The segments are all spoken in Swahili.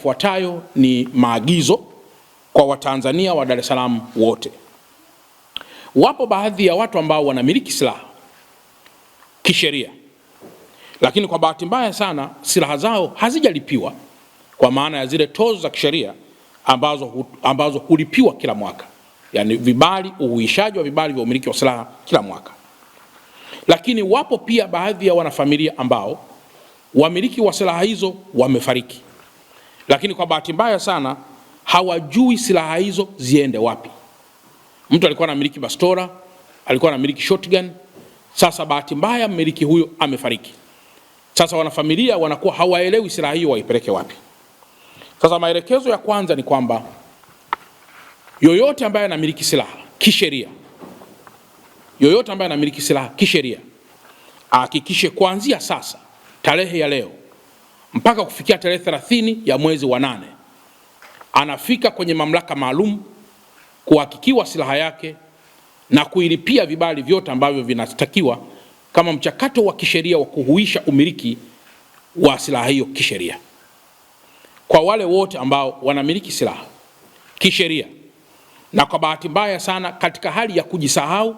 yafuatayo ni maagizo kwa Watanzania wa Dar es Salaam wote. Wapo baadhi ya watu ambao wanamiliki silaha kisheria, lakini kwa bahati mbaya sana silaha zao hazijalipiwa, kwa maana ya zile tozo za kisheria ambazo hulipiwa kila mwaka, yani vibali, uhuishaji wa vibali vya umiliki wa silaha kila mwaka. Lakini wapo pia baadhi ya wanafamilia ambao wamiliki wa silaha hizo wamefariki, lakini kwa bahati mbaya sana hawajui silaha hizo ziende wapi. Mtu alikuwa anamiliki bastola, alikuwa anamiliki shotgun, sasa bahati mbaya mmiliki huyo amefariki. Sasa wanafamilia wanakuwa hawaelewi silaha hiyo waipeleke wapi. Sasa maelekezo ya kwanza ni kwamba yoyote ambaye anamiliki silaha kisheria, yoyote ambaye anamiliki silaha kisheria ahakikishe kuanzia sasa, tarehe ya leo mpaka kufikia tarehe 30 ya mwezi wa 8, anafika kwenye mamlaka maalum kuhakikiwa silaha yake na kuilipia vibali vyote ambavyo vinatakiwa kama mchakato wa kisheria wa kuhuisha umiliki wa silaha hiyo kisheria. Kwa wale wote ambao wanamiliki silaha kisheria na kwa bahati mbaya sana katika hali ya kujisahau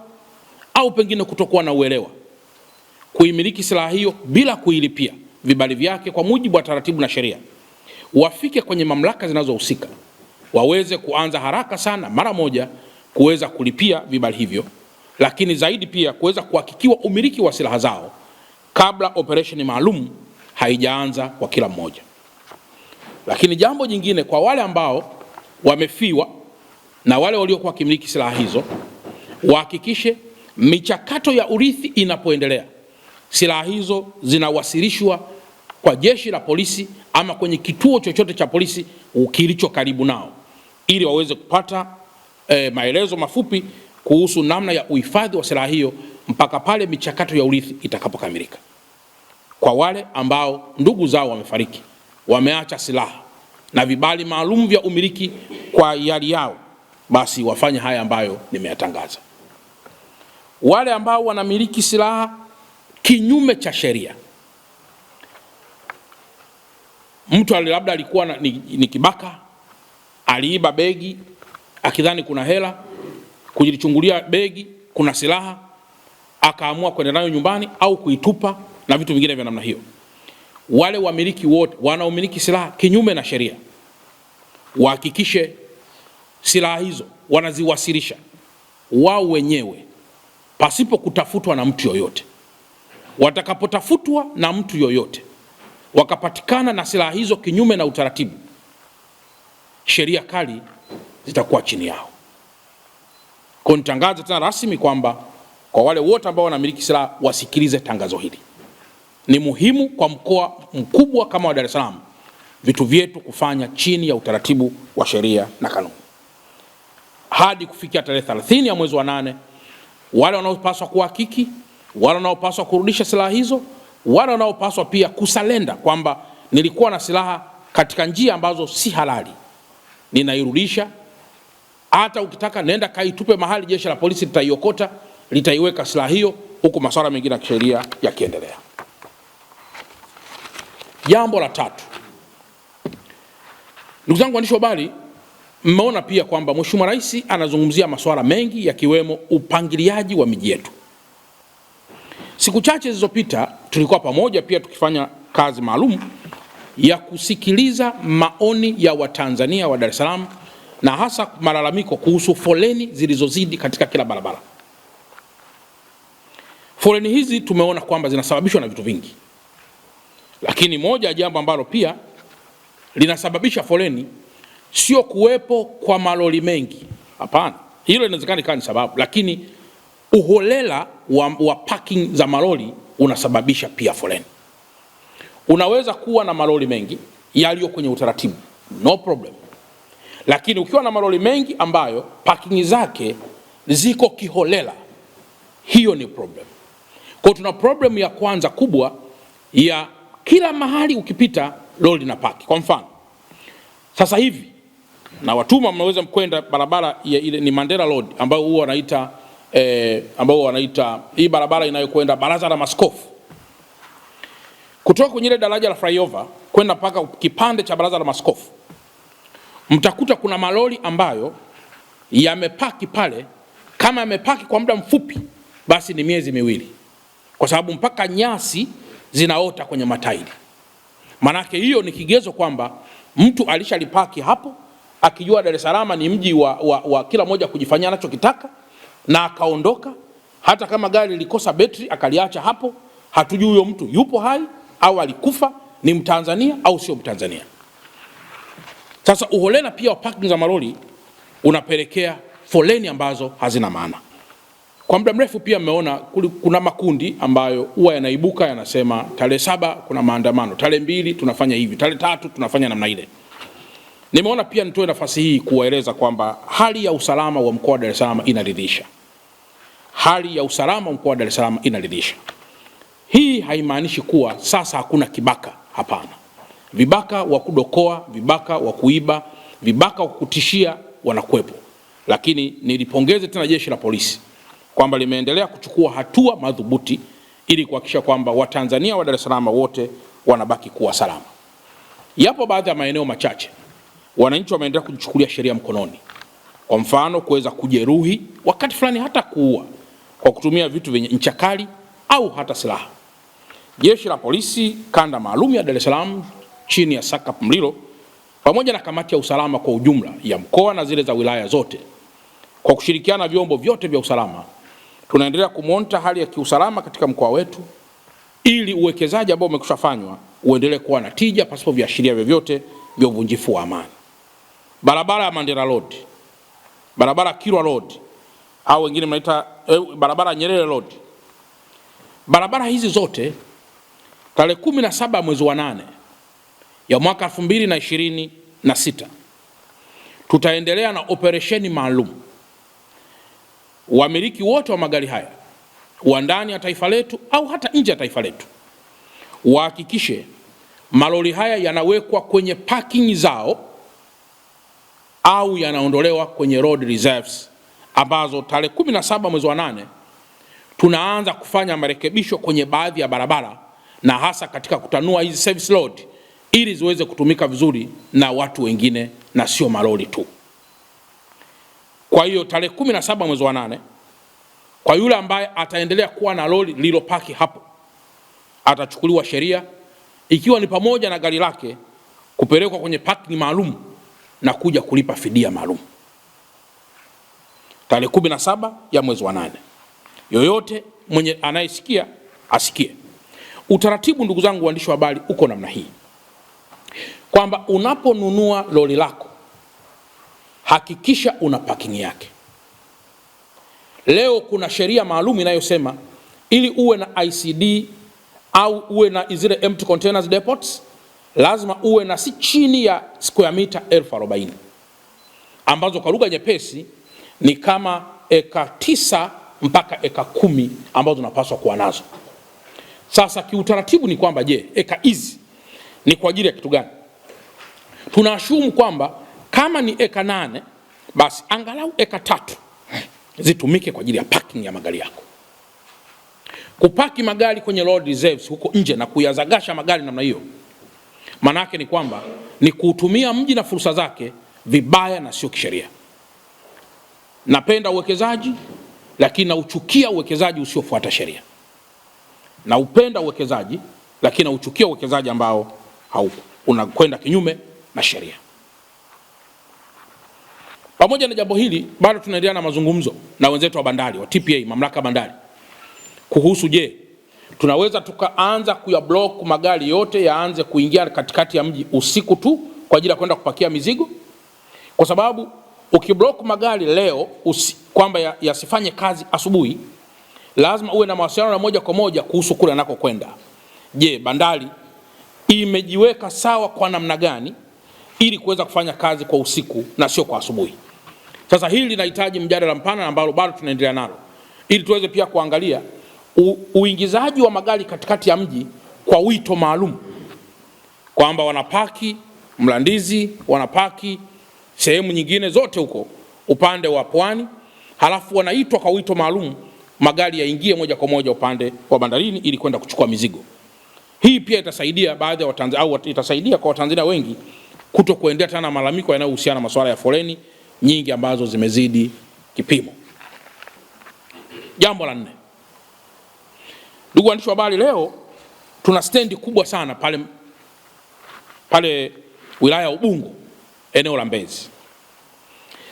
au pengine kutokuwa na uelewa kuimiliki silaha hiyo bila kuilipia vibali vyake kwa mujibu wa taratibu na sheria, wafike kwenye mamlaka zinazohusika waweze kuanza haraka sana mara moja kuweza kulipia vibali hivyo, lakini zaidi pia kuweza kuhakikiwa umiliki wa silaha zao kabla operation maalum haijaanza kwa kila mmoja. Lakini jambo jingine, kwa wale ambao wamefiwa na wale waliokuwa wakimiliki silaha hizo, wahakikishe michakato ya urithi inapoendelea, silaha hizo zinawasilishwa kwa jeshi la polisi ama kwenye kituo chochote cha polisi kilicho karibu nao, ili waweze kupata maelezo mafupi kuhusu namna ya uhifadhi wa silaha hiyo mpaka pale michakato ya urithi itakapokamilika. Kwa wale ambao ndugu zao wamefariki, wameacha silaha na vibali maalum vya umiliki kwa hiari yao, basi wafanye haya ambayo nimeyatangaza. Wale ambao wanamiliki silaha kinyume cha sheria, mtu labda alikuwa ni kibaka, aliiba begi akidhani kuna hela, kujilichungulia begi kuna silaha, akaamua kwenda nayo nyumbani au kuitupa na vitu vingine vya namna hiyo. Wale wamiliki wote wanaomiliki silaha kinyume na sheria wahakikishe silaha hizo wanaziwasilisha wao wenyewe pasipo kutafutwa na mtu yoyote. Watakapotafutwa na mtu yoyote wakapatikana na silaha hizo kinyume na utaratibu, sheria kali zitakuwa chini yao. Kwa nitangaza tena rasmi kwamba kwa wale wote ambao wanamiliki silaha wasikilize tangazo hili. Ni muhimu kwa mkoa mkubwa kama wa Dar es Salaam vitu vyetu kufanya chini ya utaratibu wa sheria na kanuni. Hadi kufikia tarehe 30 ya mwezi wa 8, wale wanaopaswa kuhakiki, wale wanaopaswa kurudisha silaha hizo, wale wanaopaswa pia kusalenda kwamba nilikuwa na silaha katika njia ambazo si halali, ninairudisha. Hata ukitaka nenda kaitupe mahali, jeshi la polisi litaiokota, litaiweka silaha hiyo, huku masuala mengine ya kisheria yakiendelea. Jambo la tatu, ndugu zangu waandishi wa habari, mmeona pia kwamba Mheshimiwa Rais anazungumzia masuala mengi yakiwemo upangiliaji wa miji yetu. Siku chache zilizopita tulikuwa pamoja pia tukifanya kazi maalum ya kusikiliza maoni ya Watanzania wa Dar es Salaam na hasa malalamiko kuhusu foleni zilizozidi katika kila barabara. Foleni hizi tumeona kwamba zinasababishwa na vitu vingi, lakini moja ya jambo ambalo pia linasababisha foleni sio kuwepo kwa malori mengi. Hapana, hilo inawezekana ikawa ni sababu, lakini uholela wa parking za malori unasababisha pia foleni. Unaweza kuwa na malori mengi yaliyo kwenye utaratibu, no problem, lakini ukiwa na malori mengi ambayo parking zake ziko kiholela, hiyo ni problem. Kwa tuna problem ya kwanza kubwa ya kila mahali ukipita lori na park. Kwa mfano sasa hivi na watuma mnaweza mkwenda barabara ile ni Mandela Road ambao huwa wanaita hii barabara inayokwenda Baraza la Maaskofu. Kutoka kwenye ile daraja la flyover kwenda mpaka kipande cha baraza la maaskofu, mtakuta kuna malori ambayo yamepaki pale. Kama yamepaki kwa muda mfupi, basi ni miezi miwili, kwa sababu mpaka nyasi zinaota kwenye matairi. Manake hiyo ni kigezo kwamba mtu alishalipaki hapo akijua Dar es Salaam ni mji wa kila moja kujifanyia anachokitaka, na akaondoka. Hata kama gari lilikosa betri akaliacha hapo, hatujui huyo mtu yupo hai au alikufa, ni Mtanzania au sio Mtanzania. Sasa uholela pia wa parking za malori unapelekea foleni ambazo hazina maana. Kwa muda mrefu pia mmeona kuna makundi ambayo huwa yanaibuka yanasema tarehe 7 kuna maandamano, tarehe 2 tunafanya hivi, tarehe 3 tunafanya namna ile. Nimeona pia nitoe nafasi hii kuwaeleza kwamba hali ya usalama wa mkoa wa Dar es Salaam inaridhisha. Hali ya usalama mkoa wa Dar es Salaam inaridhisha. Hii haimaanishi kuwa sasa hakuna kibaka, hapana. Vibaka wa kudokoa, vibaka wa kuiba, vibaka wa kutishia wanakuwepo. Lakini nilipongeze tena jeshi la polisi kwamba limeendelea kuchukua hatua madhubuti ili kuhakikisha kwamba Watanzania wa Dar es Salaam wote wanabaki kuwa salama. Yapo baadhi ya maeneo machache wananchi wameendelea kujichukulia sheria mkononi. Kwa mfano, kuweza kujeruhi, wakati fulani hata kuua kwa kutumia vitu vyenye ncha kali au hata silaha. Jeshi la polisi kanda maalum ya Dar es Salaam chini ya SACP Mlilo pamoja na kamati ya usalama kwa ujumla ya mkoa na zile za wilaya zote, kwa kushirikiana na vyombo vyote vya usalama, tunaendelea kumonita hali ya kiusalama katika mkoa wetu ili uwekezaji ambao umekushafanywa uendelee kuwa na tija pasipo viashiria vyovyote vya uvunjifu wa amani. Barabara ya Mandela Road, barabara Kilwa Road au wengine mnaita barabara Nyerere Road. Barabara hizi zote tarehe 17 mwezi wa 8 ya mwaka 2026 tutaendelea na operesheni maalum. Wamiliki wote wa magari haya wa ndani ya taifa letu au hata nje ya taifa letu wahakikishe malori haya yanawekwa kwenye parking zao au yanaondolewa kwenye road reserves, ambazo tarehe 17 mwezi wa 8 tunaanza kufanya marekebisho kwenye baadhi ya barabara, na hasa katika kutanua hizi service road ili ziweze kutumika vizuri na watu wengine na sio malori tu. Kwa hiyo tarehe 17 mwezi wa 8, kwa yule ambaye ataendelea kuwa na lori lililopaki hapo atachukuliwa sheria, ikiwa ni pamoja na gari lake kupelekwa kwenye parking maalum na kuja kulipa fidia maalum. Tarehe 17 ya mwezi wa 8. Yoyote mwenye anayesikia asikie. Utaratibu, ndugu zangu waandishi wa habari, uko namna hii kwamba unaponunua lori lako hakikisha una parking yake. Leo kuna sheria maalum inayosema ili uwe na ICD au uwe na zile empty containers depots lazima uwe na si chini ya square meter 1040, ambazo kwa lugha nyepesi ni kama eka 9 mpaka eka 10 ambazo tunapaswa kuwa nazo. Sasa kiutaratibu ni kwamba je, eka hizi ni kwa ajili ya kitu gani? Tunaashumu kwamba kama ni eka 8 basi angalau eka 3 zitumike kwa ajili ya parking ya magari yako. Kupaki magari kwenye road reserves huko nje na kuyazagasha magari namna hiyo, manake ni kwamba ni kuutumia mji na fursa zake vibaya na sio kisheria. Napenda uwekezaji, lakini nauchukia uwekezaji usiofuata sheria. Na upenda uwekezaji, lakini nauchukia uwekezaji ambao unakwenda kinyume na sheria. Pamoja na jambo hili, bado tunaendelea na mazungumzo na wenzetu wa bandari, wa TPA, mamlaka bandari, kuhusu je, tunaweza tukaanza kuyablock magari yote yaanze kuingia katikati ya mji usiku tu kwa ajili ya kwenda kupakia mizigo? Kwa sababu ukiblock magari leo kwamba yasifanye kazi asubuhi, lazima uwe na mawasiliano na moja kwa moja kuhusu kule anako kwenda. Je, bandari imejiweka sawa kwa namna gani ili kuweza kufanya kazi kwa usiku na sio kwa asubuhi? Sasa hili linahitaji mjadala mpana ambao bado tunaendelea nalo, ili tuweze pia kuangalia uingizaji wa magari katikati ya mji kwa wito maalum, kwamba wanapaki Mlandizi, wanapaki sehemu nyingine zote huko upande wa Pwani, halafu wanaitwa kwa wito maalum magari yaingie moja kwa moja upande wa bandarini ili kwenda kuchukua mizigo. Hii pia itasaidia baadhi ya Watanzania, au itasaidia kwa Watanzania wengi kuto kuendea tena malalamiko yanayohusiana na masuala ya foleni nyingi ambazo zimezidi kipimo. Jambo la 4. Ndugu waandishi wa habari, leo tuna stendi kubwa sana pale wilaya ya Ubungo, eneo la Mbezi.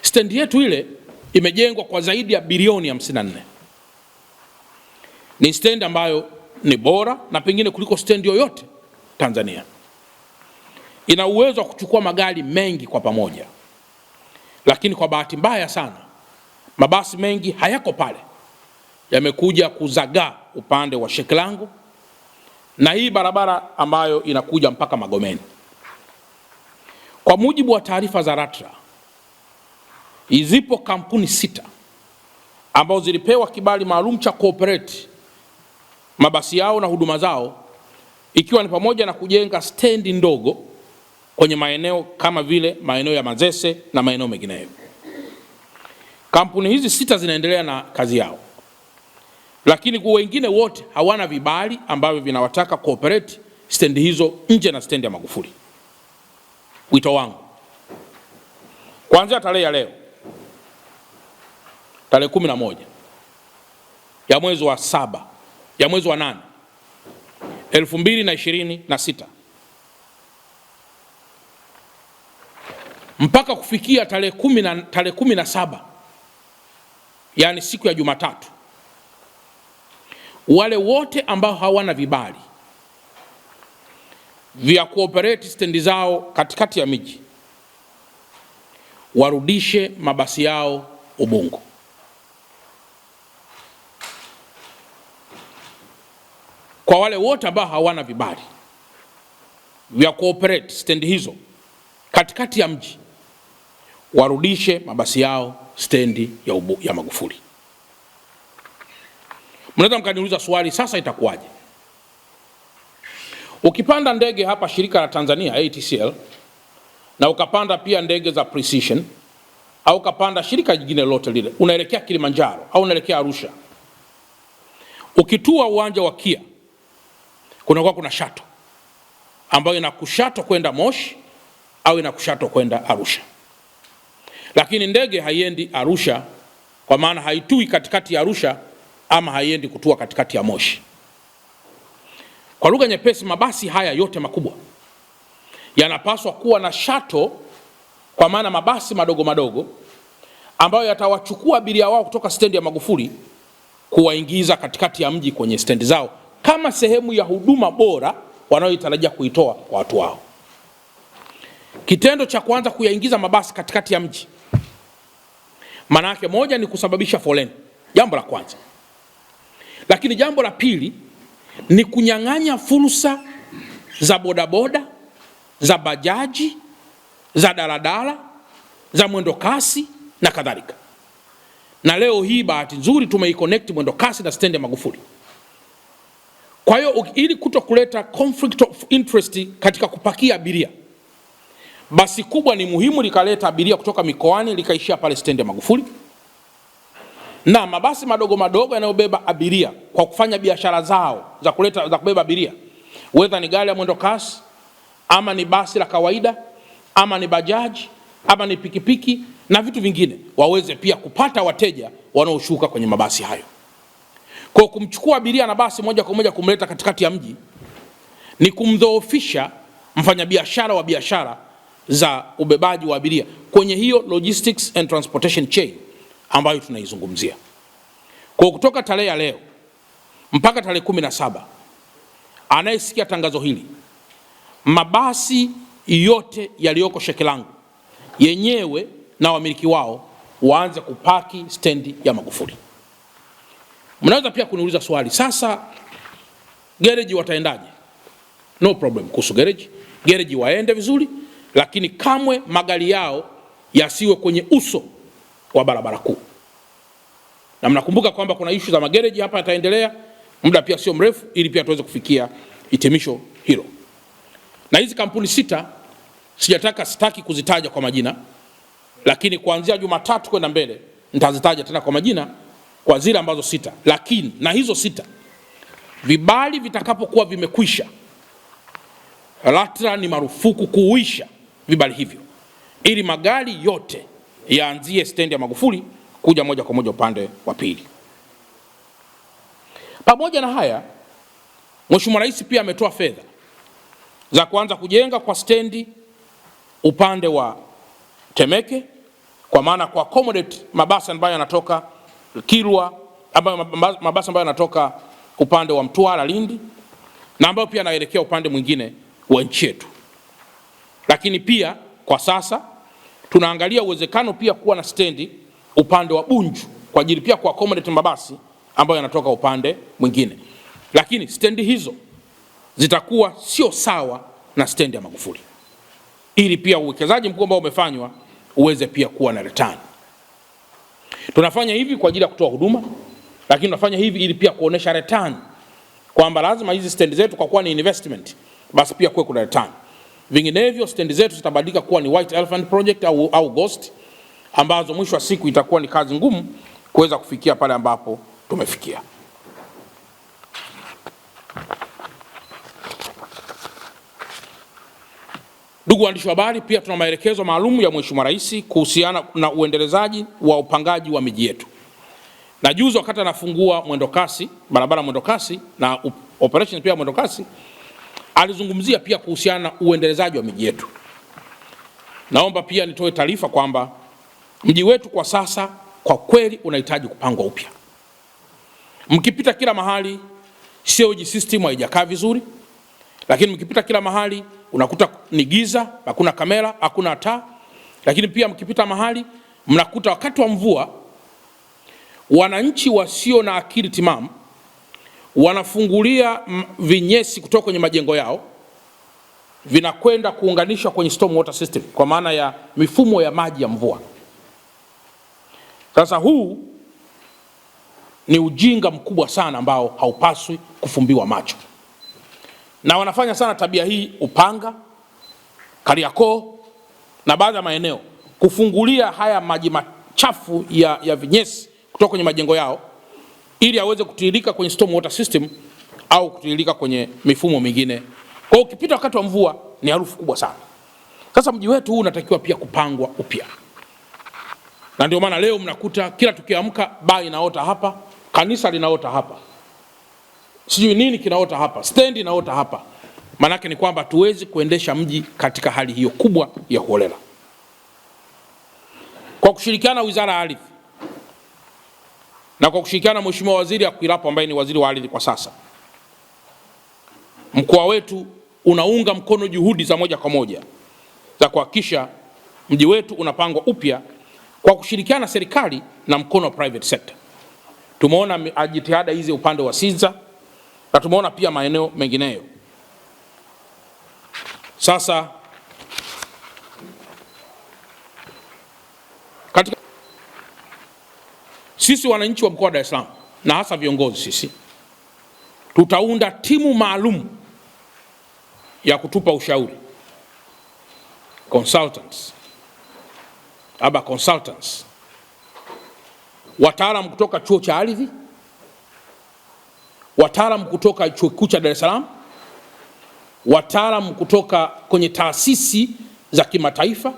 Stendi yetu ile imejengwa kwa zaidi ya bilioni 54. Ni stendi ambayo ni bora na pengine kuliko stendi yoyote Tanzania. Ina uwezo wa kuchukua magari mengi kwa pamoja, lakini kwa bahati mbaya sana mabasi mengi hayako pale, yamekuja kuzagaa upande wa Shekilango na hii barabara ambayo inakuja mpaka Magomeni. Kwa mujibu wa taarifa za LATRA, zipo kampuni 6 ambazo zilipewa kibali maalum cha cooperate mabasi yao na huduma zao, ikiwa ni pamoja na kujenga stendi ndogo kwenye maeneo kama vile maeneo ya Manzese na maeneo mengineyo. Kampuni hizi 6 zinaendelea na kazi yao, lakini kwa wengine wote hawana vibali ambavyo vinawataka cooperate stendi hizo nje na stendi ya Magufuli. Wito wangu, kuanzia tarehe ya leo, tarehe 11 ya mwezi wa 8 2026 mpaka kufikia tarehe 17, yani siku ya Jumatatu, wale wote ambao hawana vibali vya cooperate stendi zao katikati ya miji warudishe mabasi yao Ubungo. Kwa wale wote ambao hawana vibali vya cooperate stendi hizo katikati ya mji, warudishe mabasi yao stendi ya Magufuli. Mnaweza mkaniuliza swali, sasa itakuwaje? Ukipanda ndege hapa shirika la Tanzania ATCL, na ukapanda pia ndege za Precision, au ukapanda shirika jingine lolote lile, unaelekea Kilimanjaro au unaelekea Arusha, ukitua uwanja wa Kia kuna shuttle ambayo inakushato kwenda Moshi au inakushato kwenda Arusha. Lakini ndege haiendi Arusha, kwa maana haitui katikati ya Arusha ama haiendi kutua katikati ya Moshi. Kwa lugha nyepesi, mabasi haya yote makubwa yanapaswa kuwa na shuttle, kwa maana mabasi madogo madogo ambayo yatawachukua abiria wao kutoka stendi ya Magufuli kuwaingiza katikati ya mji kwenye stendi zao, kama sehemu ya huduma bora wanayotarajia kuitoa kwa watu wao. Kitendo cha kwanza kuyaingiza mabasi katikati ya mji, maana yake moja ni kusababisha foleni, jambo la kwanza. Lakini jambo la pili ni kunyang'anya fursa za bodaboda, za bajaji, za daladala, za mwendo kasi na kadhalika. Na leo hii bahati nzuri tumeiconnect mwendo kasi na stendi ya Magufuli. Kwa hiyo ili kuto kuleta conflict of interest katika kupakia abiria, basi kubwa ni muhimu likaleta abiria kutoka mikoani likaishia pale stendi ya Magufuli, na mabasi madogo madogo yanayobeba abiria kwa kufanya biashara zao za kubeba abiria, whether ni gari ya mwendo kasi ama ni basi la kawaida ama ni bajaji ama ni pikipiki na vitu vingine, waweze pia kupata wateja wanaoshuka kwenye mabasi hayo. Kwa kumchukua abiria na basi moja kwa moja kumleta katikati ya mji ni kumdhoofisha mfanyabiashara wa biashara za ubebaji wa abiria kwenye hiyo logistics and transportation chain ambayo tunaizungumzia. Kwa kutoka tarehe ya leo mpaka tarehe 17, anayesikia tangazo hili, mabasi yote yaliyoko Shekilango yenyewe na wamiliki wao waanze kupaki stendi ya Magufuli. Mnaweza pia kuniuliza swali, sasa gereji wataendaje? No problem kuhusu gereji. Gereji waende vizuri, lakini kamwe magari yao yasiwe kwenye uso wa barabara kuu. Na mnakumbuka kwamba kuna issue za magereji hapa yataendelea muda pia sio mrefu, ili pia tuweze kufikia hitimisho hilo. Na hizi kampuni 6 sitaki kuzitaja kwa majina, lakini kuanzia Jumatatu kwenda mbele nitazitaja tena kwa majina kwa zile ambazo 6. Lakini na hizo 6 vibali vitakapokuwa vimekwisha LATRA ni marufuku kuuisha vibali hivyo ili magari yote yaanzie stendi ya Magufuli kuja moja kwa moja upande wa pili. Pamoja na haya, Mheshimiwa Rais pia ametoa fedha za kuanza kujenga kwa stendi upande wa Temeke, kwa maana kwa accommodate mabasi ambayo yanatoka Kilwa, mabasi ambayo yanatoka upande wa Mtwara, Lindi, na ambayo pia yanaelekea upande mwingine wa nchi yetu. Lakini pia kwa sasa tunaangalia uwezekano pia kuwa na stendi upande wa Bunju kwa ajili pia kwa accommodate mabasi ambayo yanatoka upande mwingine. Lakini stendi hizo zitakuwa sio sawa na stendi ya Magufuli, ili pia uwekezaji mkubwa ambao umefanywa uweze pia kuwa na return. Tunafanya hivi kwa ajili ya kutoa huduma, lakini tunafanya hivi ili pia kuonesha return kwamba lazima hizi stendi zetu kwa kuwa ni investment basi pia kuwe kuna return. Vinginevyo stendi zetu zitabadilika kuwa ni white elephant project au ghost, ambazo mwisho wa siku itakuwa ni kazi ngumu kuweza kufikia pale ambapo tumefikia. Ndugu waandishi wa habari, pia tuna maelekezo maalum ya Mheshimiwa Rais kuhusiana na uendelezaji wa upangaji wa miji yetu. Na juzi wakati anafungua mwendokasi, barabara mwendokasi na operation pia mwendokasi, alizungumzia pia kuhusiana na uendelezaji wa miji yetu. Naomba pia nitoe taarifa kwamba mji wetu kwa sasa kwa kweli unahitaji kupangwa upya. Mkipita kila mahali sewage system haijakaa vizuri, lakini mkipita kila mahali unakuta ni giza, hakuna kamera, hakuna taa. Lakini pia mkipita mahali mnakuta wakati wa mvua wananchi wasio na akili timamu wanafungulia vinyesi kutoka kwenye majengo yao, vinakwenda kuunganishwa kwenye storm water system, kwa maana ya mifumo ya maji ya mvua. Sasa huu ni ujinga mkubwa sana ambao haupaswi kufumbiwa macho, na wanafanya sana tabia hii Upanga, Kariakoo na baadhi ya maeneo, kufungulia haya maji machafu ya vinyesi kutoka kwenye majengo yao ili aweze kutiririka kwenye storm water system au kutiririka kwenye mifumo mingine. Kwa hiyo ukipita wakati wa mvua ni harufu kubwa sana. Sasa mji wetu huu unatakiwa pia kupangwa upya, na ndio maana leo mnakuta kila tukiamka baa inaota hapa, kanisa linaota hapa, sijui nini kinaota hapa, stendi inaota hapa. Manake ni kwamba tuwezi kuendesha mji katika hali hiyo kubwa ya holela. Kwa kushirikiana na Wizara ya Ardhi na kwa kushirikiana na Mheshimiwa Waziri Akwilapo ambaye ni waziri wa ardhi kwa sasa, mkoa wetu unaunga mkono juhudi za moja kwa moja za kuhakikisha mji wetu unapangwa upya kwa kushirikiana na serikali na mkono wa private sector. Tumeona jitihada hizi upande wa Sinza na tumeona pia maeneo mengineyo. Sasa katika sisi wananchi wa mkoa wa Dar es Salaam na hasa viongozi, sisi tutaunda timu maalum ya kutupa ushauri, consultants, wataalamu kutoka chuo cha ardhi, wataalamu kutoka chuo kikuu cha Dar es Salaam, wataalamu kutoka kwenye taasisi za kimataifa,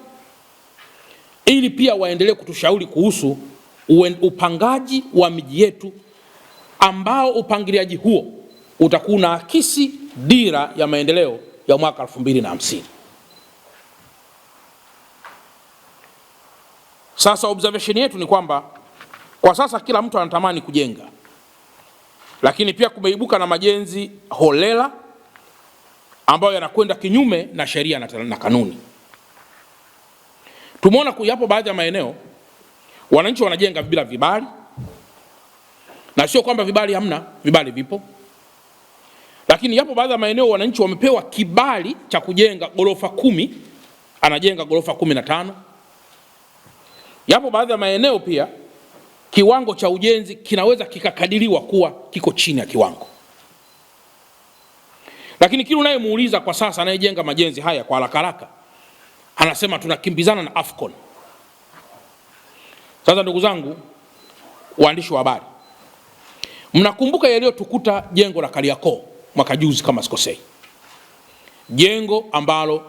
ili pia waendelee kutushauri kuhusu upangaji wa miji yetu, ambao upangiliaji huo utakuwa na akisi dira ya maendeleo ya mwaka 2050. Sasa observation yetu ni kwamba kwa sasa kila mtu anatamani kujenga, lakini pia kumeibuka na majenzi holela ambayo yanakwenda kinyume na sheria na kanuni. Tumeona yapo baadhi ya maeneo wananchi wanajenga bila vibali, na sio kwamba vibali hamna, vibali vipo. Lakini yapo baadhi ya maeneo wananchi wamepewa kibali cha kujenga gorofa 10, anajenga gorofa 15. Yapo baadhi ya maeneo pia kiwango cha ujenzi kinaweza kikakadiriwa kuwa kiko chini ya kiwango. Lakini kile unayemuuliza kwa sasa anayejenga majenzi haya kwa haraka haraka anasema tunakimbizana na Afcon. Sasa ndugu zangu waandishi wa habari, mnakumbuka yaliyotukuta jengo la Kariakoo mwaka juzi kama sikosei. jengo ambalo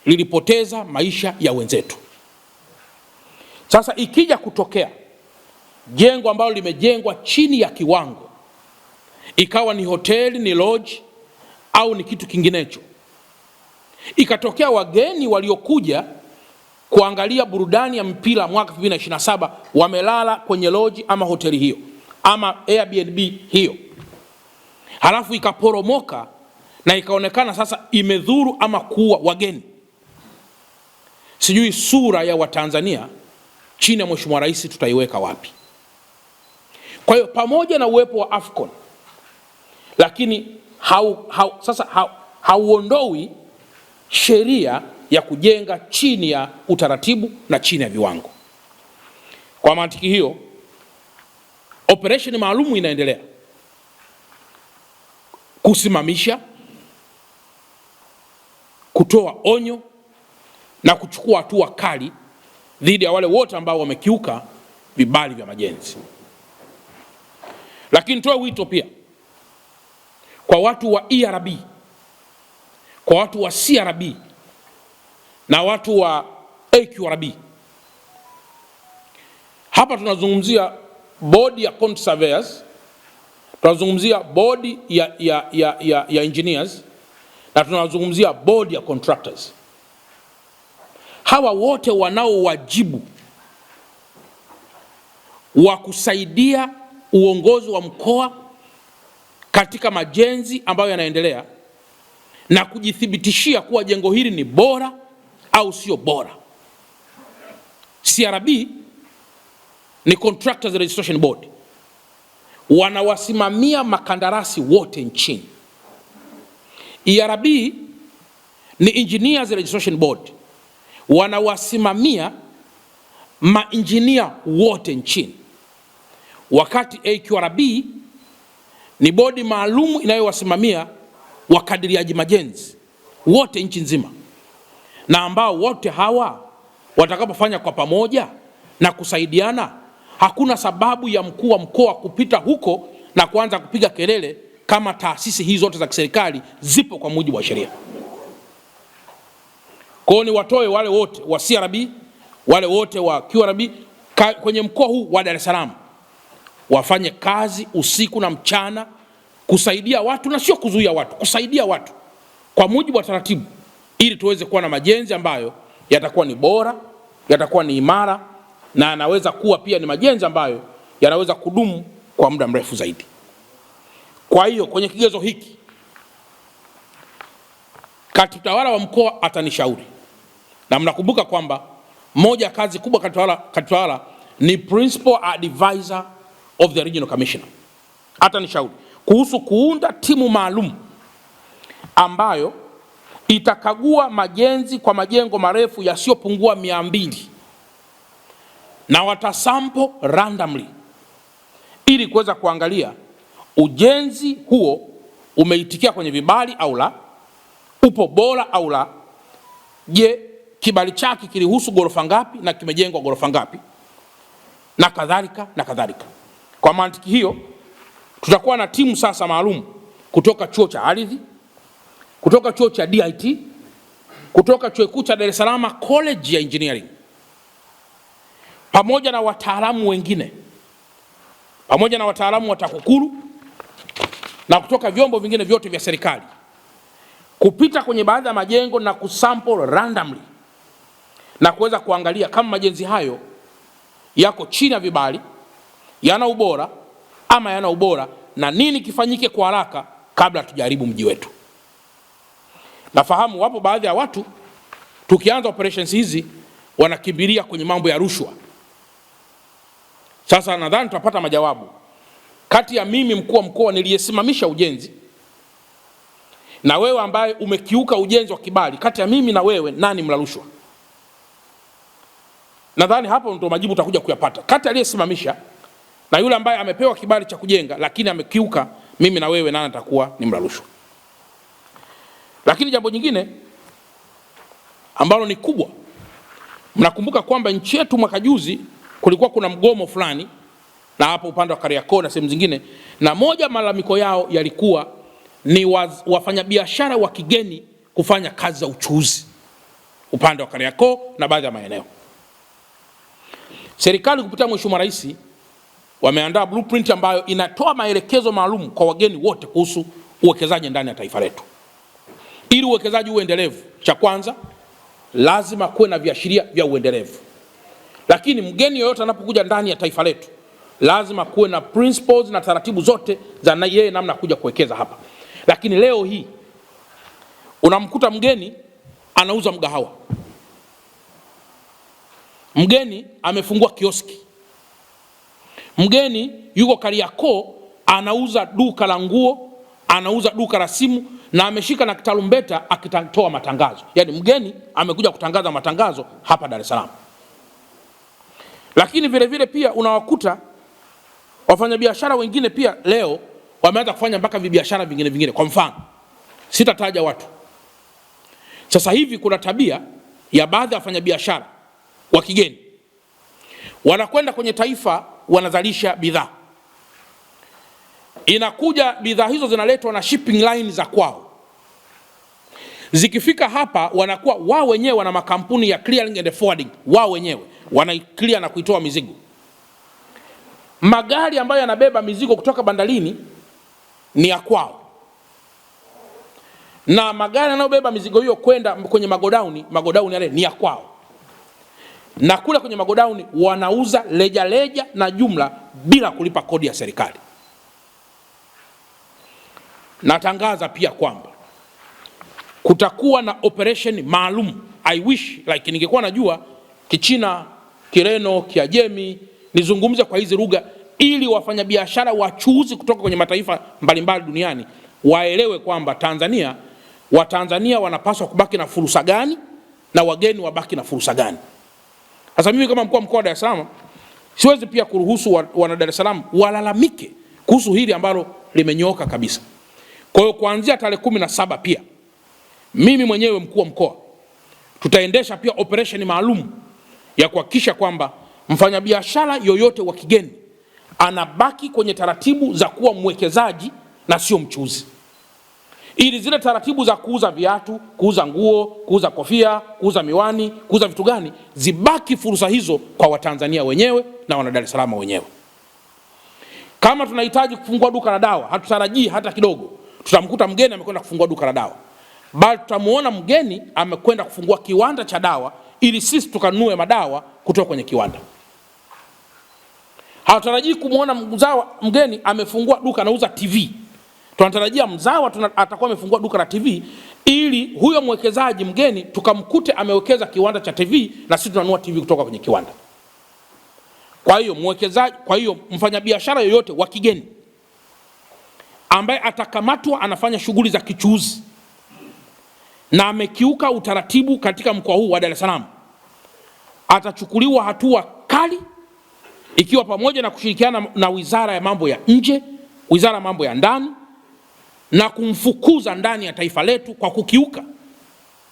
lilipoteza maisha ya wenzetu. Sasa ikija kutokea jengo ambalo limejengwa chini ya kiwango, ikawa ni hoteli, ni lodge au ni kitu kinginecho, ikatokea wageni waliokuja kuangalia burudani ya mpira mwaka 2027 wamelala kwenye lodge ama hoteli hiyo ama Airbnb hiyo, halafu ikaporomoka na ikaonekana sasa imedhuru ama kuua wageni, sijui sura ya Watanzania chini ya Mheshimiwa Rais tutaiweka wapi? Kwa hiyo pamoja na uwepo wa AFCON, lakini hauondoi sheria ya kujenga chini ya utaratibu na chini ya viwango. Kwa mantiki hiyo, operation maalum inaendelea kusimamisha, kutoa onyo na kuchukua hatua kali dhidi ya wale wote ambao wamekiuka vibali vya majenzi. Lakini toe wito pia kwa watu wa ERB, kwa watu wa CRB na watu wa AQRB. Hapa tunazungumzia bodi ya quantity surveyors, tunazungumzia bodi ya engineers na tunazungumzia bodi ya contractors. Hawa wote wanao wajibu wa kusaidia uongozi wa mkoa katika majenzi ambayo yanaendelea na kujithibitishia kuwa jengo hili ni bora au sio bora. CRB ni Contractors Registration Board, wanawasimamia makandarasi wote nchini. ERB ni Engineers Registration Board, wanawasimamia mainjinia wote nchini, wakati AQRB ni bodi maalum inayowasimamia wakadiriaji majenzi wote nchi nzima, na ambao wote hawa watakapofanya kwa pamoja na kusaidiana, hakuna sababu ya mkuu wa mkoa kupita huko na kuanza kupiga kelele kama taasisi hizi zote za kiserikali zipo kwa mujibu wa sheria. Kwa hiyo ni watoe wale wote wa CRB, wale wote wa QRB kwenye mkoa huu wa Dar es Salaam wafanye kazi usiku na mchana kusaidia watu na sio kuzuia watu, kusaidia watu kwa mujibu wa taratibu, ili tuweze kuwa na majenzi ambayo yatakuwa ni bora, yatakuwa ni imara na yanaweza kuwa pia ni majenzi ambayo yanaweza kudumu kwa muda mrefu zaidi. Kwa hiyo kwenye kigezo hiki, katibu tawala wa mkoa atanishauri, na mnakumbuka kwamba moja kazi kubwa katibu tawala ni principal advisor of the regional commissioner, atanishauri kuhusu kuunda timu maalum ambayo itakagua majenzi kwa majengo marefu yasiyopungua 200 na watasample randomly ili kuweza kuangalia ujenzi huo umeitikia kwenye vibali au la, upo bora au la, je, kibali chake kilihusu ghorofa ngapi na kimejengwa ghorofa ngapi, na kadhalika na kadhalika. Kwa mantiki hiyo, tutakuwa na timu sasa maalum kutoka chuo cha ardhi, kutoka chuo cha DIT, kutoka chuo kikuu cha Dar es Salaam College ya Engineering, pamoja na wataalamu wengine, pamoja na wataalamu wa TAKUKURU na kutoka vyombo vingine vyote vya serikali, kupita kwenye baadhi ya majengo na kusample randomly na kuweza kuangalia kama majenzi hayo yako chini ya vibali, yana ubora ama yana ubora, na nini kifanyike kwa haraka kabla tujaribu mji wetu. Nafahamu wapo baadhi ya watu tukianza operations hizi wanakimbilia kwenye mambo ya rushwa. Sasa nadhani tutapata majawabu. Kati ya mimi mkuu wa mkoa niliyesimamisha ujenzi na wewe ambaye umekiuka ujenzi wa kibali, kati ya mimi na wewe nani mla rushwa? Nadhani hapo ndio majibu utakuja kuyapata. Kati aliyesimamisha na yule ambaye amepewa kibali cha kujenga lakini amekiuka, mimi na wewe nani atakuwa ni mla rushwa? Lakini jambo jingine ambalo ni kubwa, mnakumbuka kwamba nchi yetu mwaka juzi kulikuwa kuna mgomo fulani, na hapo upande wa Kariakoo na sehemu zingine, na moja malalamiko yao yalikuwa ni wafanyabiashara wa kigeni kufanya kazi za uchuuzi upande wa Kariakoo na baadhi ya maeneo. Serikali kupitia Mheshimiwa Rais wameandaa blueprint ambayo inatoa maelekezo maalum kwa wageni wote kuhusu uwekezaji ndani ya taifa letu. Ili uwekezaji uwe endelevu, cha kwanza lazima kuwe na viashiria vya uendelevu. Lakini mgeni yoyote anapokuja ndani ya taifa letu lazima kuwe na principles na taratibu zote za yeye namna kuja kuwekeza hapa. Lakini leo hii unamkuta mgeni anauza mgahawa, mgeni amefungua kioski, mgeni yuko Kariakoo anauza duka la nguo, anauza duka la simu na ameshika na kitarumbeta akitoa matangazo. Yaani mgeni amekuja kutangaza matangazo hapa Dar es Salaam. Lakini vile vile pia unawakuta wafanyabiashara wengine pia leo wameanza kufanya mpaka biashara vingine. Kwa mfano, sitataja watu. Sasa hivi kuna tabia ya baadhi ya wafanyabiashara wa kigeni wanakwenda kwenye taifa, wanazalisha bidhaa. Inakuja bidhaa hizo zinaletwa na shipping line za kwao. Zikifika hapa wanakuwa wao wenyewe wana makampuni ya clearing and forwarding, wao wenyewe wanaiclear na kuitoa mizigo. Magari ambayo yanabeba mizigo kutoka bandarini ni ya kwao, na magari yanayobeba mizigo hiyo kwenda kwenye magodauni yale ni ya kwao, na kule kwenye magodauni wanauza leja na jumla bila kulipa kodi ya serikali. Natangaza pia kwamba kutakuwa na operation maalum. I wish like ningekuwa najua Kichina, Kireno, Kiajemi, nizungumze kwa hizi lugha ili wafanyabiashara wachuuzi kutoka kwenye mataifa mbalimbali duniani waelewe kwamba Watanzania wanapaswa kubaki na fursa gani na wageni wabaki na fursa gani. Sasa mimi kama mkuu wa mkoa wa Dar es Salaam siwezi pia kuruhusu wana Dar es Salaam walalamike kuhusu hili ambalo limenyooka kabisa. Kwa hiyo kuanzia tarehe 17 pia mimi mwenyewe mkuu wa mkoa tutaendesha pia operation maalum ya kuhakikisha kwamba mfanyabiashara yoyote wa kigeni anabaki kwenye taratibu za kuwa mwekezaji na sio mchuuzi. Ili zile taratibu za kuuza viatu, kuuza nguo, kuuza kofia, kuuza miwani, kuuza vitu gani, zibaki fursa hizo kwa Watanzania wenyewe na wana Dar es Salaam wenyewe. Kama tunahitaji kufungua duka la dawa, hatutarajii hata kidogo tutamkuta mgeni amekwenda kufungua duka la dawa, bali tutamuona mgeni amekwenda kufungua kiwanda cha dawa ili sisi tukanunue madawa kutoka kwenye kiwanda. Hatutarajii kumuona mgeni amefungua duka anauza TV. Tunatarajia mzawa atakuwa amefungua duka la TV ili huyo mwekezaji mgeni tukamkute amewekeza kiwanda cha TV na sisi tunanunua TV kutoka kwenye kiwanda. Kwa hiyo mfanyabiashara yoyote wa kigeni ambaye atakamatwa anafanya shughuli za kichuuzi na amekiuka utaratibu katika mkoa huu wa Dar es Salaam atachukuliwa hatua kali, ikiwa pamoja na kushirikiana na Wizara ya Mambo ya Nje, Wizara ya Mambo ya Ndani, na kumfukuza ndani ya taifa letu kwa kukiuka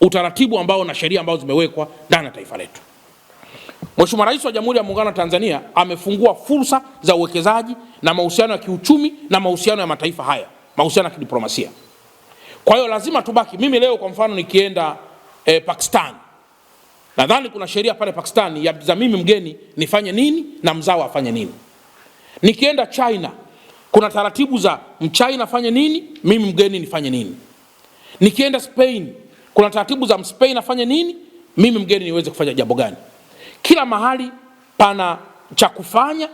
utaratibu ambao na sheria ambazo zimewekwa ndani ya taifa letu. Mheshimiwa Rais wa Jamhuri ya Muungano wa Tanzania amefungua fursa za uwekezaji na mahusiano ya kiuchumi na mahusiano ya mataifa haya, mahusiano ya kidiplomasia. Kwa hiyo lazima tubaki. Mimi leo kwa mfano nikienda Pakistan, nadhani kuna sheria pale Pakistan ya za mimi mgeni nifanye nini na mzawa afanye nini. Nikienda China kuna taratibu za Mchina afanye nini, mimi mgeni nifanye nini. Nikienda Spain kuna taratibu za Mspain afanye nini, mimi mgeni niweze kufanya jambo gani. Kila mahali pana cha kufanya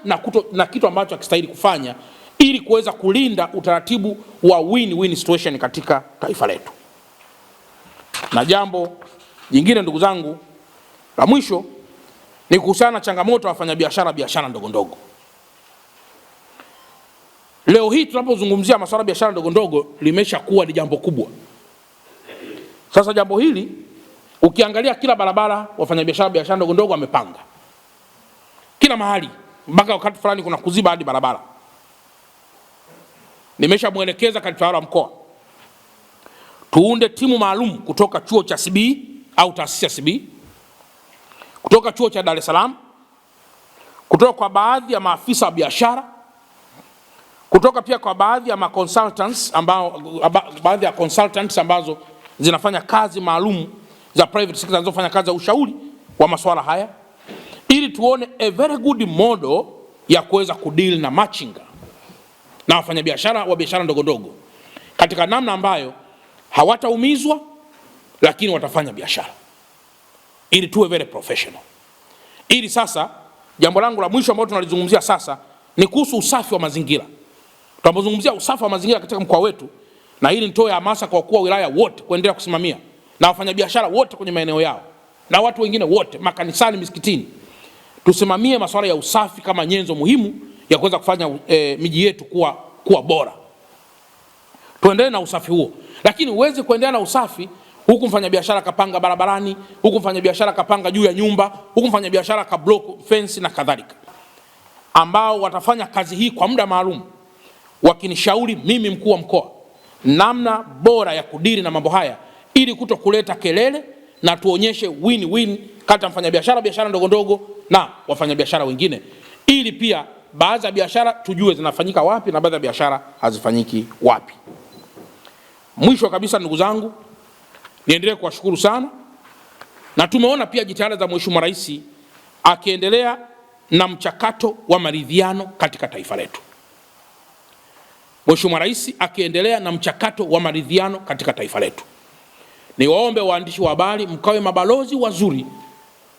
na kitu ambacho hakistahili kufanya ili kuweza kulinda utaratibu wa win-win situation katika taifa letu. Na jambo jingine ndugu zangu la mwisho ni kuhusiana na changamoto ya biashara ndogo ndogo. Leo hii tunapozungumzia masuala ya biashara ndogo ndogo limesha kuwa ni jambo kubwa. Sasa jambo hili ukiangalia kila barabara biashara ndogo ndogo wamepanga. Kila mahali mpaka wakati fulani kuna kuziba hadi barabara. Nimeshamuelekeza katibu wa mkoa tuunde timu maalum kutoka chuo cha CBE au taasisi ya CBE, kutoka chuo cha Dar es Salaam, kutoka kwa baadhi ya maafisa wa biashara, kutoka pia kwa baadhi ya consultants ambazo zinafanya kazi maalum za private sector zinazofanya kazi za ushauri wa masuala haya, ili tuone a very good model ya kuweza kudeal na machinga na wafanyabiashara wa biashara ndogo ndogo katika namna ambayo hawataumizwa lakini watafanya biashara, ili tuwe very professional. Ili sasa jambo langu la mwisho ambalo tunalizungumzia sasa ni kuhusu usafi wa mazingira. Tunapozungumzia usafi wa mazingira katika mkoa wetu, na hili nitoe hamasa kwa wakuu wa wilaya wote kuendelea kusimamia, na wafanyabiashara wote kwenye maeneo yao, na watu wengine wote makanisani, misikitini, tusimamie masuala ya usafi kama nyenzo muhimu ya kuweza kufanya miji yetu kuwa bora. Tuendelee na usafi huo, lakini uweze kuendelea na usafi huku mfanyabiashara kapanga barabarani, huku mfanyabiashara kapanga juu ya nyumba, huku mfanyabiashara ka block fence na kadhalika, ambao watafanya kazi hii kwa muda maalum, wakinishauri mimi mkuu wa mkoa namna bora ya kudiri na mambo haya, ili kuto kuleta kelele na tuonyeshe win-win kati ya mfanyabiashara, biashara ndogo ndogo na wafanyabiashara wengine, ili pia baadhi ya biashara tujue zinafanyika wapi na baadhi ya biashara hazifanyiki wapi. Mwisho kabisa, ndugu zangu, niendelee kuwashukuru sana, na tumeona pia jitihada za Mheshimiwa Rais akiendelea na mchakato wa maridhiano katika taifa letu. Mheshimiwa Rais akiendelea na mchakato wa maridhiano katika taifa letu. Niwaombe waandishi wa habari mkawe mabalozi wazuri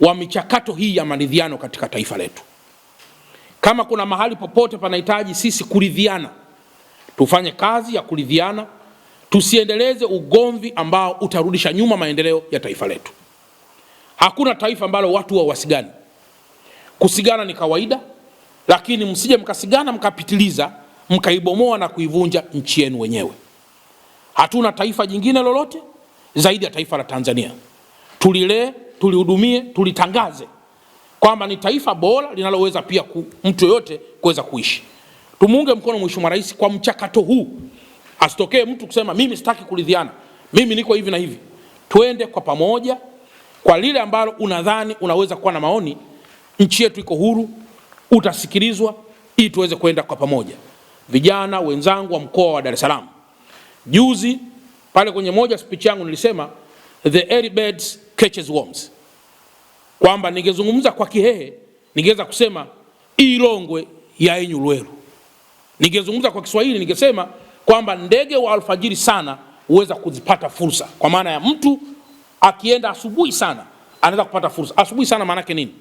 wa michakato hii ya maridhiano katika taifa letu. Kama kuna mahali popote panahitaji sisi kuridhiana, tufanye kazi ya kuridhiana, tusiendeleze ugomvi ambao utarudisha nyuma maendeleo ya taifa letu. Hakuna taifa ambalo watu wa wasigani. Kusigana ni kawaida, lakini msije mkasigana mkapitiliza, mkaibomoa na kuivunja nchi yenu wenyewe. Hatuna taifa jingine lolote zaidi ya taifa la Tanzania. Tulilee, tulihudumie, tulitangaze kwamba ni taifa bora linaloweza pia mtu yote kuweza kuishi. Tumuunge mkono Mheshimiwa Rais kwa mchakato huu. Asitokee mtu kusema mimi sitaki kuridhiana, mimi niko hivi na hivi. Twende kwa pamoja kwa lile ambalo unadhani unaweza kuwa na maoni. Nchi yetu iko huru, utasikilizwa, ili tuweze kwenda kwa pamoja. Vijana wenzangu wa mkoa wa Dar es Salaam, juzi pale kwenye moja speech yangu nilisema the early birds catches worms, kwamba ningezungumza kwa Kihehe ningeweza kusema Ilongwe ya Enyulweru. Ningezungumza kwa Kiswahili ningesema kwamba ndege wa alfajiri sana huweza kuzipata fursa, kwa maana ya mtu akienda asubuhi sana anaweza kupata fursa. Asubuhi sana maana yake nini?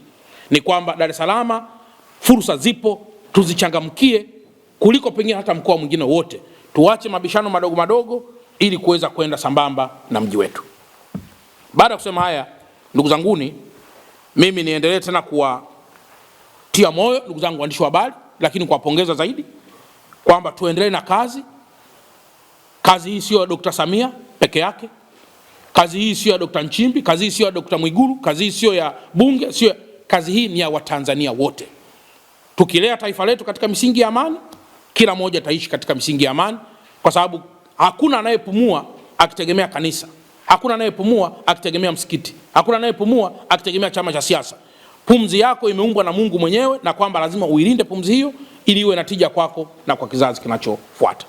Ni kwamba Dar es Salaam fursa zipo, tuzichangamkie kuliko pengine hata mkoa mwingine wote. Tuache mabishano madogo madogo ili kuweza kwenda sambamba na mji wetu. Baada ya kusema haya, ndugu zanguni, mimi niendelee tena kuwatia moyo ndugu zangu waandishi wa habari, lakini kuwapongeza zaidi kwamba tuendelee na kazi. Kazi hii sio ya Dr. Samia peke yake. Kazi hii sio ya Dr. Nchimbi, kazi hii sio ya Dr. Mwigulu, kazi hii sio ya bunge, kazi hii ni ya Watanzania wote. Tukilea taifa letu katika misingi ya amani, kila mmoja ataishi katika misingi ya amani, kwa sababu hakuna anayepumua akitegemea kanisa, hakuna anayepumua akitegemea msikiti, hakuna anayepumua akitegemea chama cha siasa. Pumzi yako imeumbwa na Mungu mwenyewe, na kwamba lazima uilinde pumzi hiyo ili iwe na tija kwako na kwa kizazi kinachofuata.